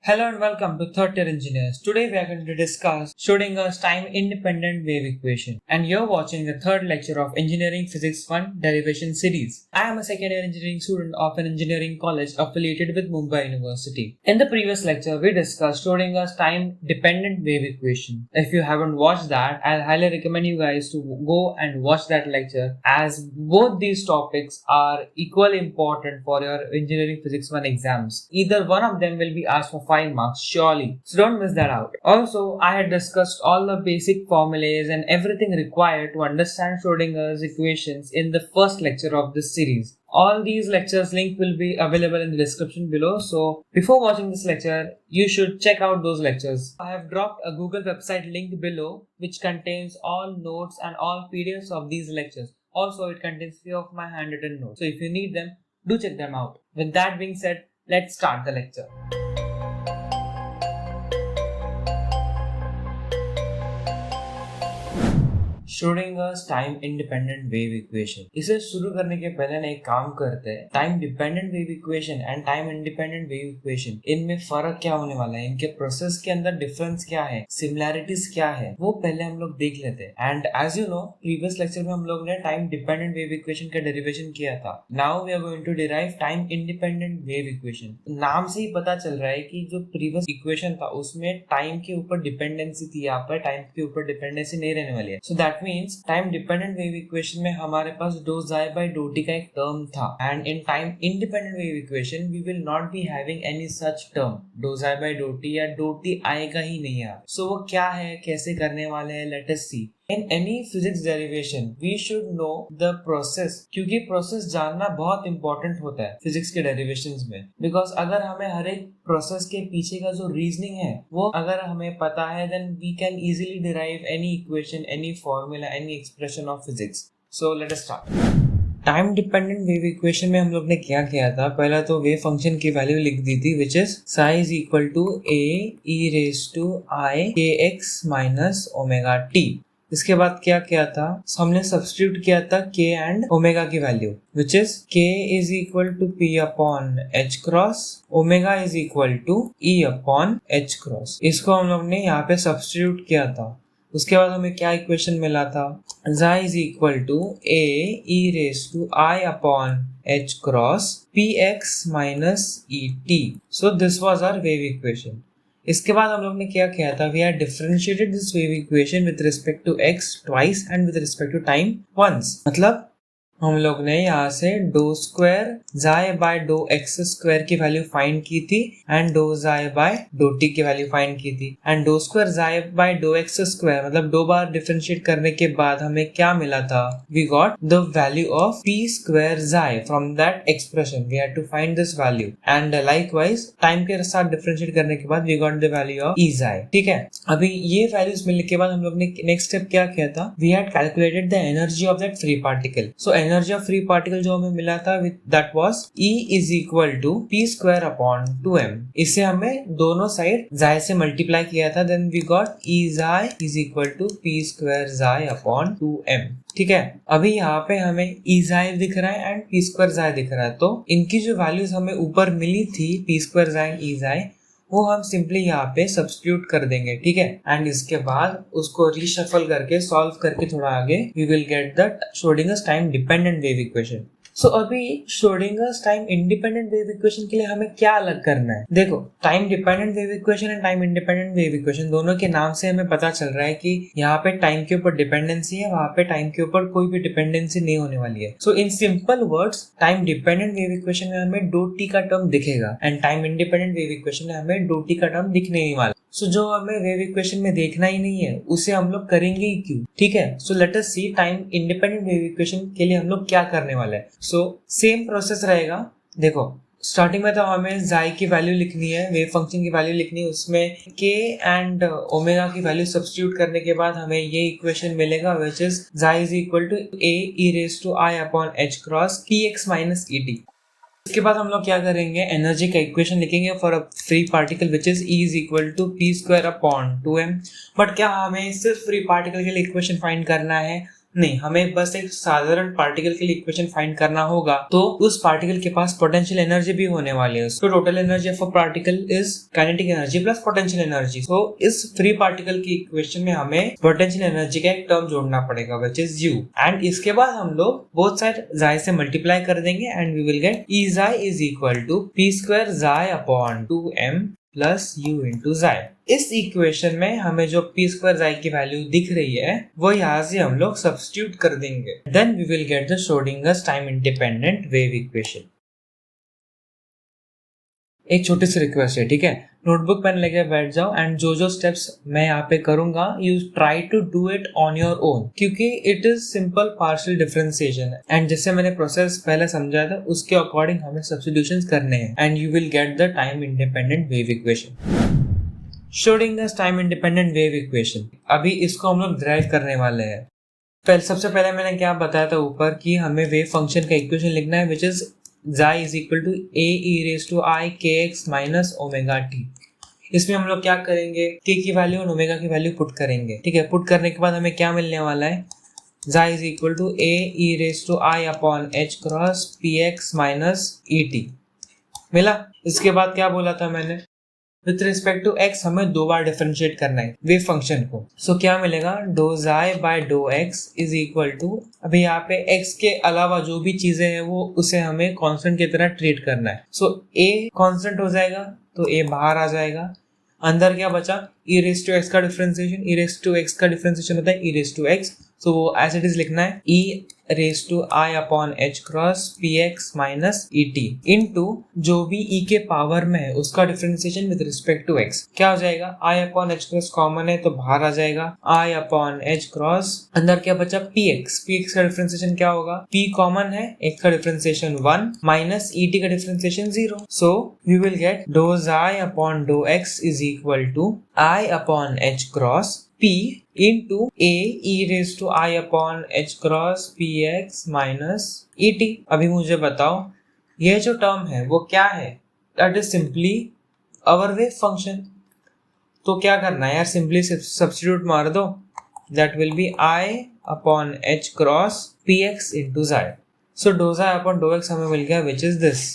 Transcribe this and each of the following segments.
Hello and welcome to Third Year Engineers. Today we are going to discuss Schrödinger's time-independent wave equation. And you're watching the third lecture of Engineering Physics 1 Derivation Series. I am a second year engineering student of an engineering college affiliated with Mumbai University. In the previous lecture, we discussed Schrödinger's time-dependent wave equation. If you haven't watched that, I'll highly recommend you guys to go and watch that lecture, as both these topics are equally important for your Engineering Physics 1 exams. Either one of them will be asked for 5 marks surely, so don't miss that out. Also, I had discussed all the basic formulas and everything required to understand Schrödinger's equations in the first lecture of this series. All these lectures link will be available in the description below, so before watching this lecture you should check out those lectures. I have dropped a Google website link below which contains all notes and all PDFs of these lectures. Also, it contains few of my handwritten notes, so if you need them, do check them out. With that being said, let's start the lecture. Schrödinger's time independent wave equation. इसे शुरू करने के पहले ना एक काम करते हैं. Time dependent wave equation and time independent wave equation, इनमें फर्क क्या होने वाला है, इनके प्रोसेस के अंदर डिफरेंस क्या है, सिमिलैरिटीज क्या है, वो पहले हम लोग देख लेते हैं. And as you know, previous lecture में हम लोग ने टाइम डिपेंडेंट वेव इक्वेशन का डेरिवेशन किया था. Now we are going to derive time independent wave equation. नाम से ही पता चल रहा है कि जो प्रीवियस इक्वेशन था उसमें टाइम के ऊपर डिपेंडेंसी थी, यहाँ पर टाइम के ऊपर डिपेंडेंसी नहीं रहने वाली है. So that means time dependent wave equation में हमारे पास do psi by do T का एक टर्म था, and in time independent wave equation we will not be having any such term. Do psi by do T या do T आएगा ही नहीं यार. सो वो क्या है, कैसे करने वाले हैं, let us see. In any physics derivation, we should know the process, क्योंकि प्रोसेस जानना बहुत इंपॉर्टेंट होता है फिजिक्स के डेरिवेशंस में. बिकॉज अगर हमें हर एक प्रोसेस के पीछे का जो रीजनिंग है वो अगर हमें पता है, then we can easily derive any equation, any formula, any expression of physics. So let us start. Time dependent wave equation में हम लोग ने क्या किया था, पहला तो वेव फंक्शन की वैल्यू लिख दी थी, which is psi is equal to A E raise to I K X minus omega T. इसके बाद क्या किया था, हमने सब्स्टिट्यूट किया था k एंड ओमेगा की value, which is k is equal to p upon h cross, omega is equal to e upon h cross. इसको हम लोग ने यहाँ पे सब्स्टिट्यूट किया था. उसके बाद हमें क्या इक्वेशन मिला था, psi is equal to a e raise to i upon h cross px minus et. So this was our wave equation. इसके बाद हम लोग ने क्या किया था, we have differentiated this wave equation with respect to x twice and with respect to time once. मतलब हम लोग ने यहाँ से do square psi by dough x square की वैल्यू फाइंड की थी and dough psi by do T की वैल्यू फाइंड की थी. And do square psi by dough x square मतलब दो बार डिफरेंशिएट करने के बाद हमें क्या मिला था, we got the value of P square psi. From that expression we had to find this value. And likewise time के साथ डिफरेंशिएट करने के बाद we got the value of E psi. ठीक है, अभी ये वैल्यूज मिलने के बाद हम लोग ने नेक्स्ट स्टेप क्या किया था, we had calculated the energy of that free particle. So energy of free particle जो हमें मिला था that was E is equal to P square upon 2m. इसे हमें दोनों साइड ज़ाई से मल्टीप्लाई किया था, then we got E psi is equal to P square psi upon 2m. ठीक है, अभी यहाँ पे हमें E ज़ाई दिख रहा है एंड पी स्क्वायर ज़ाई दिख रहा है, तो इनकी जो वैल्यूज हमें ऊपर मिली थी पी स्क्वायर ज़ाई एंड E ज़ाई, वो हम सिंपली यहाँ पे सब्स्टिट्यूट कर देंगे. ठीक है, एंड इसके बाद उसको रीशफल करके सॉल्व करके थोड़ा आगे we will get the Schrodinger's time dependent wave equation. So अभी Schrodinger's time independent wave equation के लिए हमें क्या अलग करना है. देखो, time dependent wave equation and time independent wave equation दोनों के नाम से हमें पता चल रहा है कि यहाँ पे टाइम के ऊपर डिपेंडेंसी है, वहाँ पे टाइम के ऊपर कोई भी डिपेंडेंसी नहीं होने वाली है. So in simple words, time dependent wave equation में हमें डो टी का टर्म दिखेगा and time independent wave equation में हमें डो टी का टर्म दिखने नहीं वाला. सो जो हमें वेव इक्वेशन में देखना ही नहीं है उसे हम लोग करेंगे ही क्यों. ठीक है, सो लेट अस सी टाइम इंडिपेंडेंट वेव इक्वेशन के लिए हम लोग क्या करने वाले हैं. सो सेम प्रोसेस रहेगा. देखो, स्टार्टिंग में तो हमें ज़ाई की वैल्यू लिखनी है, वेव फंक्शन की वैल्यू लिखनी है, उसमें k एंड ओमेगा की वैल्यू सब्स्टिट्यूट करने के बाद हमें ये इक्वेशन मिलेगा, which is psi is equal to a e raise to i upon h cross px minus et. इसके बाद हम लोग क्या करेंगे, एनर्जी का इक्वेशन लिखेंगे for a free particle which is E is equal to P square upon 2m. But क्या हमें सिर्फ फ्री पार्टिकल के लिए इक्वेशन फाइंड करना है, नहीं, हमें बस एक साधारण पार्टिकल के लिए इक्वेशन फाइंड करना होगा, तो उस पार्टिकल के पास पोटेंशियल एनर्जी भी होने वाली है। तो total energy of a particle is kinetic energy plus potential energy. तो इस फ्री पार्टिकल की इक्वेशन में हमें पोटेंशियल एनर्जी का एक टर्म जोड़ना पड़ेगा विच इज यू, एंड इसके बाद हम लोग बोथ साइड जाई से मल्टीप्लाई कर देंगे and we will get E psi is equal to P square जाई upon 2m plus U into psi. इस इक्वेशन में हमें जो पी स्क्वायर जाई की वैल्यू दिख रही है वो यहाँ से हम लोग सब्स्टिट्यूट कर देंगे, then we will get the Schrodinger's time independent wave equation. एक छोटी सी रिक्वेस्ट है, ठीक है, नोटबुक पेन लेके बैठ जाओ एंड जो स्टेप्स मैं यहाँ पे करूंगा you try to do it on your own, क्योंकि it is simple partial differentiation है एंड जैसे मैंने प्रोसेस पहले समझाया था उसके अकॉर्डिंग हमें सब्स्टिट्यूशंस करने हैं and you will get the time independent wave equation. Schrödinger's time independent wave equation, अभी इसको हम लोग ड्राइव करने वाले हैं। सबसे पहले मैंने क्या बताया था ऊपर कि हमें वेव फंक्शन का इक्वेशन लिखना है which is xi is equal to a e raised to I kx minus omega t। इसमें हम लोग क्या करेंगे, k की वैल्यू और ओमेगा की वैल्यू पुट करेंगे, ठीक है। पुट करने के बाद हमें क्या मिलने वाला है, xi is equal to a e raised to I upon h cross px minus et मिला। इसके बाद क्या बोला था मैंने, विथ रिस्पेक्ट टू x हमें दो बार डिफरेंशिएट करना है वेव फंक्शन को। सो क्या मिलेगा, डो जाई बाय डो x इज इक्वल टू, अभी यहाँ पे x के अलावा जो भी चीजें हैं वो उसे हमें कांस्टेंट की तरह ट्रीट करना है। सो a कांस्टेंट हो जाएगा तो a बाहर आ जाएगा, अंदर क्या बचा, e रेज टू x का differentiation, e raise to x का डिफरेंशिएशन होता है e raise to x, so वो एज इट इज लिखना है e raise to I upon h cross px minus et into जो भी e के पावर में है उसका differentiation with respect to x। क्या हो जाएगा, I अपॉन h क्रॉस कॉमन है तो बाहर आ जाएगा, I अपॉन h क्रॉस, अंदर क्या बचा px का डिफरेंशिएशन क्या होगा, p कॉमन है, x का डिफरेंशिएशन 1 माइनस et का differentiation 0। So we will get डो I अपॉन डो x is equal to I upon h cross p into a e raised to I upon h cross px minus et। अभी मुझे बताओ ये जो term है वो क्या है, that is simply our wave function। तो क्या करना है यार, सिंपली सब्स्टिट्यूट मार दो, that will be I upon h cross px into xi। so dou xi upon dou x हमें मिल गया which is this,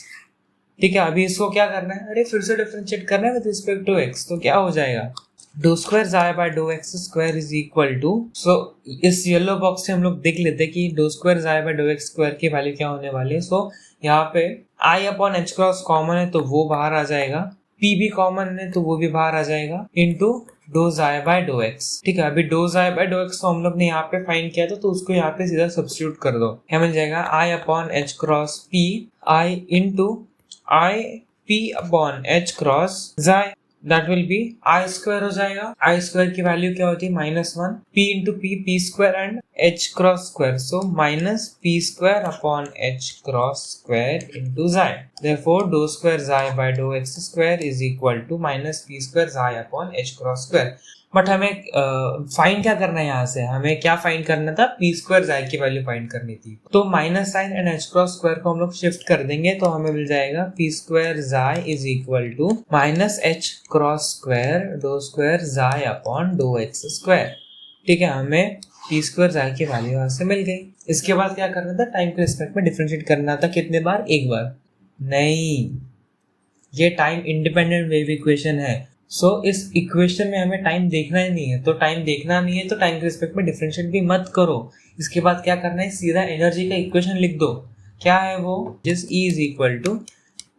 ठीक है। अभी इसको क्या करना है, अरे फिर से डिफरेंशिएट करना है विद रिस्पेक्ट टू x, तो क्या हो जाएगा, do square psi by dough x square is equal to, so इस येलो बॉक्स से हम लोग देख लेते हैं कि dough square psi by dough x square की वैल्यू क्या होने वाली है। सो यहाँ पे आई अपॉन एच क्रॉस कॉमन है तो वो बाहर आ जाएगा, पी भी कॉमन है तो वो भी बाहर आ जाएगा, into dough xi by dough x, ठीक है। अभी dough xi by dough x को हम लोग ने यहाँ पे फाइंड किया था तो उसको यहाँ पे सीधा सब्स्टिट्यूट कर दो, क्या मिल जाएगा, I upon H cross P I into I P upon H cross psi, that will be I square हो जाएगा, I square की वैल्यू क्या होती है -1, P into P square and H cross square, so minus P square upon H cross square into xi, therefore dou square xi by dou x square is equal to minus P square xi upon H cross square। But हमें find क्या करना है, यहाँ से हमें क्या find करना था, पी स्क्वायर जाई की वैल्यू फाइंड करनी थी, तो minus sign and h cross square को हम लोग शिफ्ट कर देंगे तो हमें मिल जाएगा p square xi is equal to minus H cross square dough square जाई अपॉन डो एक्स स्क्वायर, ठीक है। हमें पी स्क्वायर जाई की वैल्यू यहाँ से मिल गई। इसके बाद क्या करना था, टाइम के रिस्पेक्ट में डिफरेंशिएट करना था, कितने बार, एक बार नहीं, ये टाइम इंडिपेंडेंट वेव इक्वेशन है। सो इस इक्वेशन में हमें टाइम देखना ही नहीं है, तो टाइम देखना नहीं है तो टाइम के रिस्पेक्ट में डिफरेंशिएट भी मत करो। इसके बाद क्या करना है, सीधा एनर्जी का इक्वेशन लिख दो, क्या है वो, जिस E is equal to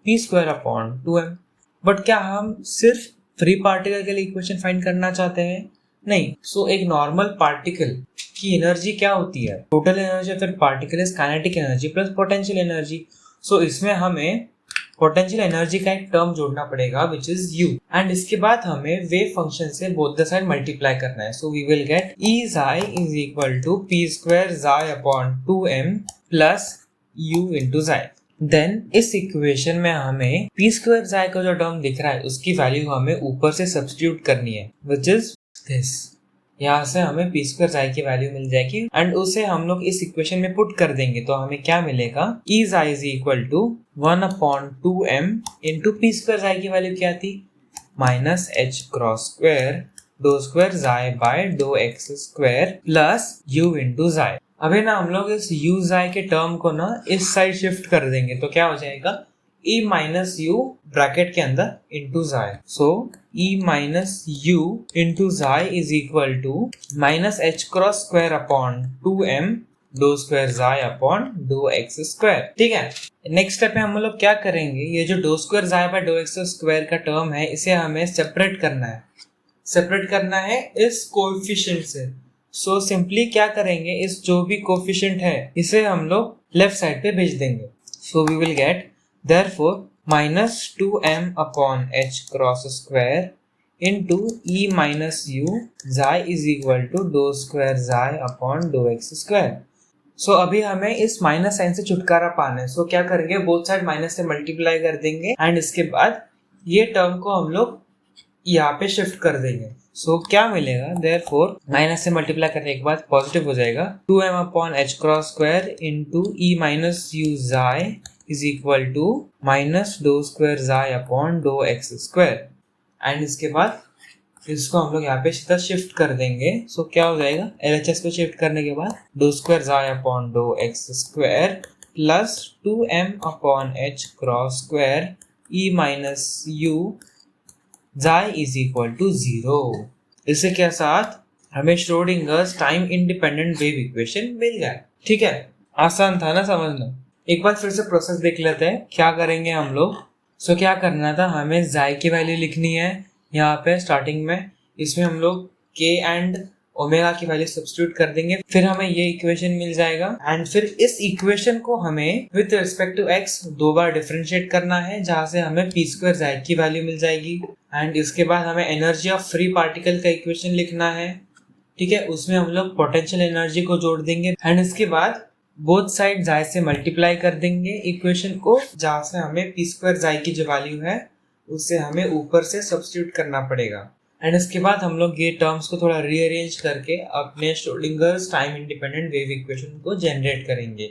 P square upon 2m। But क्या हम सिर्फ फ्री पार्टिकल के लिए इक्वेशन फाइंड करना चाहते हैं, नहीं। सो एक नॉर्मल पार्टिकल की एनर्जी क्या होती है, टोटल एनर्जी फिर particle is kinetic energy plus potential energy. So इसमें हमें पोटेंशियल एनर्जी का एक टर्म जोड़ना पड़ेगा विच इज u, एंड इसके बाद हमें वेव फंक्शन से बोथ द साइड मल्टीप्लाई करना है। So we will get e xi is equal to p square xi upon 2m plus u into xi। Then इस इक्वेशन में हमें p स्क्वायर xi का जो टर्म दिख रहा है उसकी वैल्यू हमें ऊपर से सब्स्टिट्यूट करनी है विच इज दिस, यहाँ से हमें पी स्क्वायर जाई की वैल्यू मिल जाएगी एंड उसे हम लोग इस इक्वेशन में पुट कर देंगे तो हमें क्या मिलेगा, E psi is equal to 1 upon 2m into P square psi की वैल्यू क्या थी, minus H cross square dough square psi by dough x square plus U into psi. अभी ना हम लोग इस u xi के टर्म को ना इस साइड शिफ्ट कर देंगे, तो क्या हो जाएगा e माइनस यू ब्रैकेट के अंदर into xi. So e minus u into xi is equal to minus H cross square upon 2m डो square xi upon dough x square. ठीक है, नेक्स्ट स्टेप में हम लोग क्या करेंगे, ये जो डो square xi by dough x square का टर्म है इसे हमें सेपरेट करना है इस कोएफिशिएंट से. सो सिंपली क्या करेंगे, इस जो भी कोएफिशिएंट है इसे हम लोग लेफ्ट साइड पे भेज देंगे. So we will get therefore minus 2m upon h cross square into e minus you xi is equal to do square xi upon dough x square. So अभी हमें इस माइनस साइन से छुटकारा पाना है. सो क्या करेंगे, बोथ साइड माइनस से मल्टीप्लाई कर देंगे एंड इसके बाद ये टर्म को हम लोग यहाँ पे शिफ्ट कर देंगे. सो क्या मिलेगा, देयरफॉर माइनस से मल्टीप्लाई करने के बाद पॉजिटिव हो जाएगा 2m upon h cross square into e minus you xi is equal to minus डो square xi upon dough x square. And इसके बाद इसको हम लोग यहाँ पे सीधा शिफ्ट कर देंगे. सो क्या हो जाएगा, LHS को शिफ्ट करने के बाद do square xi upon dough x square plus 2m upon h cross square e minus you xi is equal to 0. इसी के साथ हमें Schrodinger's time independent wave equation मिल गया. ठीक है, आसान था ना समझना. एक बार फिर से प्रोसेस देख लेते हैं क्या करेंगे हम लोग. सो क्या करना था, हमें xi की वैल्यू लिखनी है यहाँ पे स्टार्टिंग में. इसमें हम लोग k एंड ओमेगा की वैल्यू सब्स्टिट्यूट कर देंगे, फिर हमें ये इक्वेशन मिल जाएगा. एंड फिर इस इक्वेशन को हमें विद रिस्पेक्ट टू x दो बार डिफरेंशिएट करना है, जहाँ से हमें p स्क्वायर xi की वैल्यू मिल जाएगी. एंड इसके बाद हमें एनर्जी ऑफ फ्री पार्टिकल का इक्वेशन लिखना है. ठीक है, उसमें हम लोग पोटेंशियल एनर्जी को जोड़ देंगे एंड इसके बाद बोथ साइड xi से मल्टीप्लाई कर देंगे इक्वेशन को, जहाँ से हमें p स्क्वायर xi की जो वैल्यू है उससे हमें ऊपर से सब्स्टिट्यूट करना पड़ेगा. एंड इसके बाद हम लोग ये टर्म्स को थोड़ा रीअरेंज करके अपने Schrödinger's time independent wave equation को जनरेट करेंगे.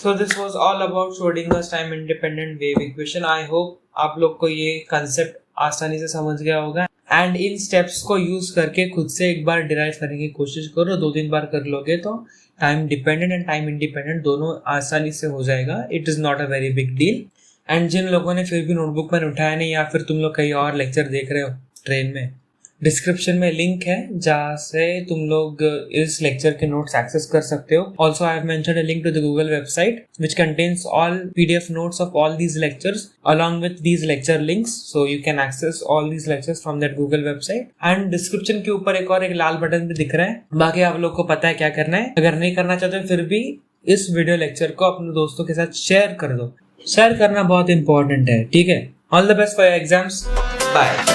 सो this was all about Schrödinger's time independent wave equation. I hope आप लोग को ये कंसेप्ट आसानी से समझ गया होगा. एंड इन स्टेप्स को यूज करके खुद से एक बार डिराइव करने की कोशिश करो. 2-3 बार कर लोगे तो time dependent and time independent दोनों आसानी से हो जाएगा. It is not a very big deal. And जिन लोगों ने फिर भी नोटबुक पेन उठाया नहीं, या फिर तुम लोग कहीं और लेक्चर देख रहे हो ट्रेन में, डिस्क्रिप्शन में लिंक है जहाँ से तुम लोग इस लेक्चर के नोट्स एक्सेस कर सकते हो. Also I have mentioned a link to the Google website which contains all PDF notes of all these lectures along with these lecture links, so you can access all these lectures from that Google website. And description के ऊपर एक लाल button भी दिख रहा है. बाकी आप लोग को पता है क्या करना है. अगर नहीं करना चाहते फिर भी इस वीडियो लेक्चर को अपने दोस्तों के साथ शेयर कर दो. शेयर करना बहुत इंपॉर्टेंट है. ठीक है, all the best for your exams. Bye.